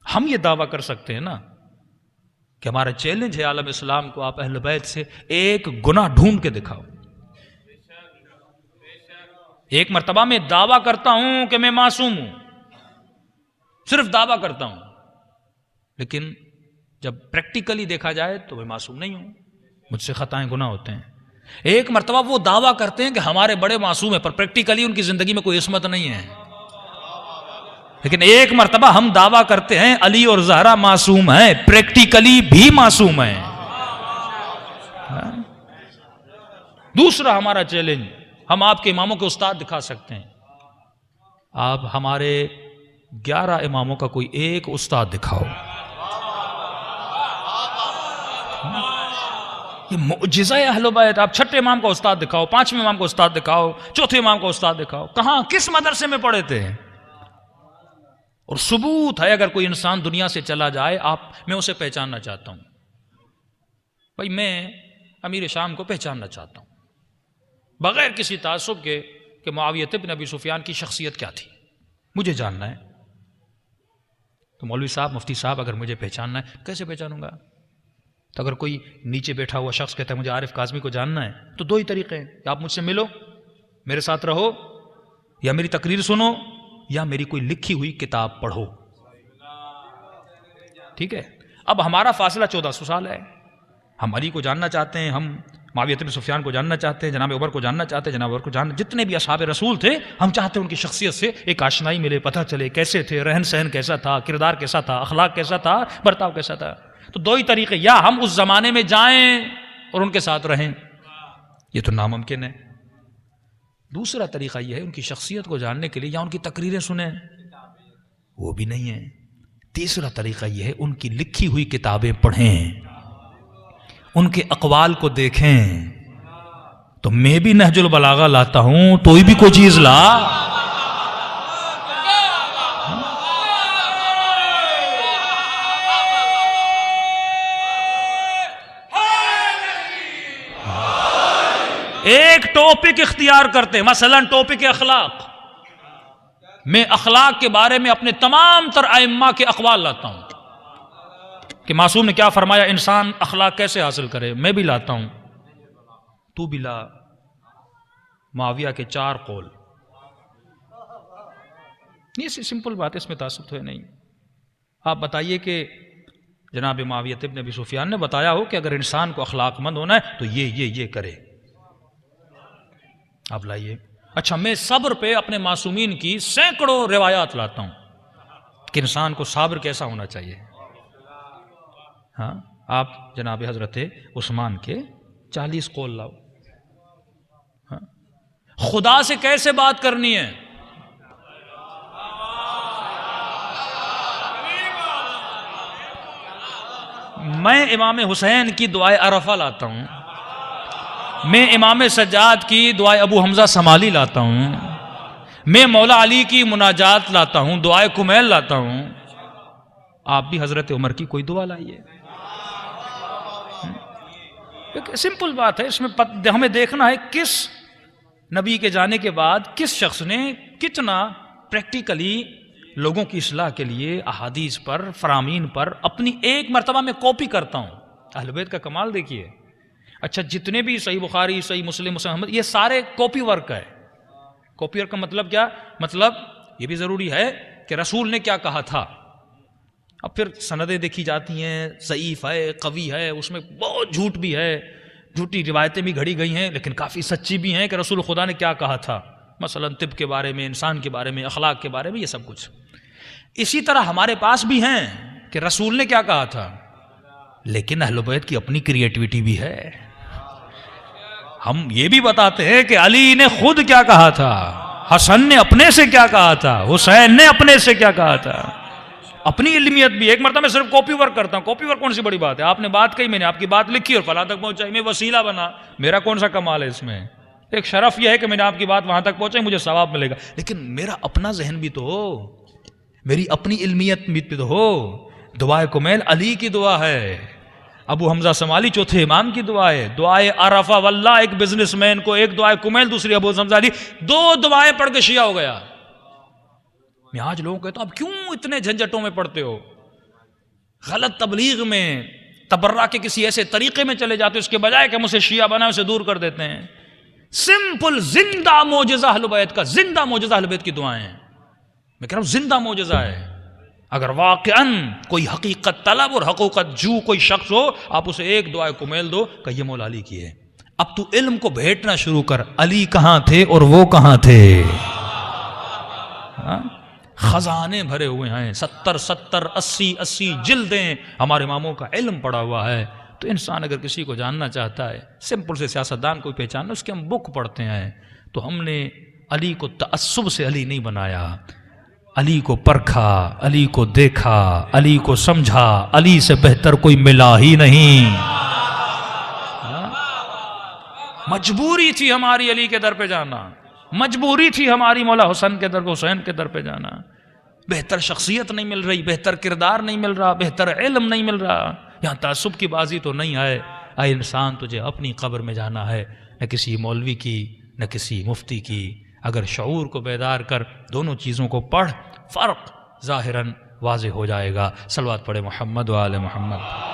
ہم یہ دعویٰ کر سکتے ہیں نا کہ ہمارا چیلنج ہے عالم اسلام کو، آپ اہل بیت سے ایک گناہ ڈھونڈ کے دکھاؤ۔ ایک مرتبہ میں دعویٰ کرتا ہوں کہ میں معصوم ہوں، صرف دعویٰ کرتا ہوں، لیکن جب پریکٹیکلی دیکھا جائے تو میں معصوم نہیں ہوں، مجھ سے خطائیں گناہ ہوتے ہیں۔ ایک مرتبہ وہ دعویٰ کرتے ہیں کہ ہمارے بڑے معصوم ہیں، پر پریکٹیکلی ان کی زندگی میں کوئی عصمت نہیں ہے۔ لیکن ایک مرتبہ ہم دعویٰ کرتے ہیں علی اور زہرا معصوم ہیں، پریکٹیکلی بھی معصوم ہیں۔ دوسرا ہمارا چیلنج، ہم آپ کے اماموں کے استاد دکھا سکتے ہیں، آپ ہمارے 11 اماموں کا کوئی ایک استاد دکھاؤ۔ یہ معجزہ ہے اہل بیت۔ آپ چھٹے امام کا استاد دکھاؤ، پانچویں امام کا استاد دکھاؤ، چوتھے امام کا استاد دکھاؤ، کہاں کس مدرسے میں پڑھے تھے؟ اور ثبوت ہے اگر کوئی انسان دنیا سے چلا جائے، میں اسے پہچاننا چاہتا ہوں، بھائی میں امیر شام کو پہچاننا چاہتا ہوں بغیر کسی تعصب کے کہ معاویہ بن ابی سفیان کی شخصیت کیا تھی، مجھے جاننا ہے۔ تو مولوی صاحب، مفتی صاحب، اگر مجھے پہچاننا ہے کیسے پہچانوں گا؟ تو اگر کوئی نیچے بیٹھا ہوا شخص کہتا ہے مجھے عارف کاظمی کو جاننا ہے، تو دو ہی طریقے ہیں، کہ آپ مجھ سے ملو، میرے ساتھ رہو، یا میری تقریر سنو، یا میری کوئی لکھی ہوئی کتاب پڑھو۔ ٹھیک ہے؟ اب ہمارا فاصلہ 1400 سال ہے، ہم علی کو جاننا چاہتے ہیں، ہم معاویہ بن سفیان کو جاننا چاہتے ہیں، جناب عمر کو جاننا چاہتے ہیں، جناب عمر کو جاننا، جتنے بھی اصحاب رسول تھے ہم چاہتے ہیں ان کی شخصیت سے ایک آشنائی ملے، پتہ چلے کیسے تھے، رہن سہن کیسا تھا، کردار کیسا تھا، اخلاق کیسا تھا، برتاؤ کیسا تھا۔ تو دو ہی طریقے، یا ہم اس زمانے میں جائیں اور ان کے ساتھ رہیں، یہ تو ناممکن ہے۔ دوسرا طریقہ یہ ہے ان کی شخصیت کو جاننے کے لیے یا ان کی تقریریں سنیں، وہ بھی نہیں ہے۔ تیسرا طریقہ یہ ہے ان کی لکھی ہوئی کتابیں پڑھیں، ان کے اقوال کو دیکھیں۔ تو میں بھی نہج البلاغہ لاتا ہوں، تو بھی کوئی چیز لا۔ ایک ٹاپک اختیار کرتے، مثلا ٹاپک اخلاق، میں اخلاق کے بارے میں اپنے تمام تر ائمہ کے اقوال لاتا ہوں کہ معصوم نے کیا فرمایا، انسان اخلاق کیسے حاصل کرے، میں بھی لاتا ہوں، تو بھی لا۔ معاویہ کے 4 قول، یہ سمپل بات ہے، اس میں تعصب تو ہے نہیں۔ آپ بتائیے کہ جناب معاویہ ابن ابی سفیان نے بتایا ہو کہ اگر انسان کو اخلاق مند ہونا ہے تو یہ کرے، آپ لائیے۔ اچھا، میں صبر پہ اپنے معصومین کی سینکڑوں روایات لاتا ہوں کہ انسان کو صابر کیسا ہونا چاہیے۔ ہاں، آپ جناب حضرت عثمان کے 40 قول لاؤ۔ ہاں، خدا سے کیسے بات کرنی ہے، میں امام حسین کی دعائے عرفہ لاتا ہوں، میں امام سجاد کی دعائے ابو حمزہ سمالی لاتا ہوں، میں مولا علی کی مناجات لاتا ہوں، دعائے کمیل لاتا ہوں۔ آپ بھی حضرت عمر کی کوئی دعا لائیے۔ سمپل بات ہے، اس میں ہمیں دیکھنا ہے کس نبی کے جانے کے بعد کس شخص نے کتنا پریکٹیکلی لوگوں کی اصلاح کے لیے احادیث پر، فرامین پر اپنی ایک مرتبہ میں کاپی کرتا ہوں۔ اہل بیت کا کمال دیکھیے۔ اچھا، جتنے بھی صحیح بخاری، صحیح مسلم، مسلم احمد، یہ سارے کاپی ورک ہے۔ کاپی ورک کا مطلب کیا؟ مطلب یہ بھی ضروری ہے کہ رسول نے کیا کہا تھا۔ اب پھر سندیں دیکھی جاتی ہیں، ضعیف ہے، قوی ہے، اس میں بہت جھوٹ بھی ہے، جھوٹی روایتیں بھی گھڑی گئی ہیں، لیکن کافی سچی بھی ہیں کہ رسول خدا نے کیا کہا تھا، مثلا طب کے بارے میں، انسان کے بارے میں، اخلاق کے بارے میں، یہ سب کچھ۔ اسی طرح ہمارے پاس بھی ہیں کہ رسول نے کیا کہا تھا، لیکن اہل بیت کی اپنی کریٹیوٹی بھی ہے۔ ہم یہ بھی بتاتے ہیں کہ علی نے خود کیا کہا تھا، حسن نے اپنے سے کیا کہا تھا، حسین نے اپنے سے کیا کہا تھا، اپنی علمیت بھی۔ ایک مرتبہ میں صرف کاپی ورک کرتا ہوں۔ کاپی ورک کون سی بڑی بات ہے؟ آپ نے بات کہی، میں نے آپ کی بات لکھی اور فلاں تک پہنچائی، میں وسیلہ بنا، میرا کون سا کمال ہے اس میں؟ ایک شرف یہ ہے کہ میں نے آپ کی بات وہاں تک پہنچائی، مجھے ثواب ملے گا، لیکن میرا اپنا ذہن بھی تو ہو، میری اپنی علمیت بھی تو ہو۔ دعائے کمیل علی کی دعا ہے، ابو حمزہ سمالی چوتھے امام کی دعا ہے، دعائے عرفہ واللہ ایک بزنس مین کو، ایک دعائے کمیل، دوسری ابو حمزہ علی، 2 دعائیں پڑھ کے شیعہ ہو گیا۔ میں آج لوگوں کہتا ہوں اب کیوں اتنے جھنجٹوں میں پڑھتے ہو؟ غلط تبلیغ میں تبرہ کے کسی ایسے طریقے میں چلے جاتے اس کے بجائے کہ ہم اسے شیعہ بنائیں اسے دور کر دیتے ہیں. سمپل زندہ معجزہ اہل بیت کا، زندہ معجزہ اہل بیت کی دعائیں ہیں. میں کہہ رہا ہوں زندہ معجزہ ہے. اگر واقعاً کوئی حقیقت طلب اور حقیقت جو کوئی شخص ہو، آپ اسے ایک دعائے کمیل دو کہ یہ مولا علی کی ہے. اب تو علم کو بھیٹنا شروع کر، علی کہاں تھے اور وہ کہاں تھے. خزانے بھرے ہوئے ہیں، 70 80 جلدیں ہمارے اماموں کا علم پڑا ہوا ہے. تو انسان اگر کسی کو جاننا چاہتا ہے، سمپل سے سیاستدان کو پہچاننا، اس کے ہم بک پڑھتے ہیں. تو ہم نے علی کو تعصب سے علی نہیں بنایا، علی کو پرکھا، علی کو دیکھا، علی کو سمجھا. علی سے بہتر کوئی ملا ہی نہیں. مجبوری تھی ہماری علی کے در پہ جانا، مجبوری تھی ہماری مولا حسن کے در پہ، حسین کے در پہ جانا. بہتر شخصیت نہیں مل رہی، بہتر کردار نہیں مل رہا، بہتر علم نہیں مل رہا. یہاں تعصب کی بازی تو نہیں ہے. اے انسان، تجھے اپنی قبر میں جانا ہے، نہ کسی مولوی کی نہ کسی مفتی کی. اگر شعور کو بیدار کر دونوں چیزوں کو پڑھ، فرق ظاہراً واضح ہو جائے گا. صلوات پڑھے محمد و آل محمد.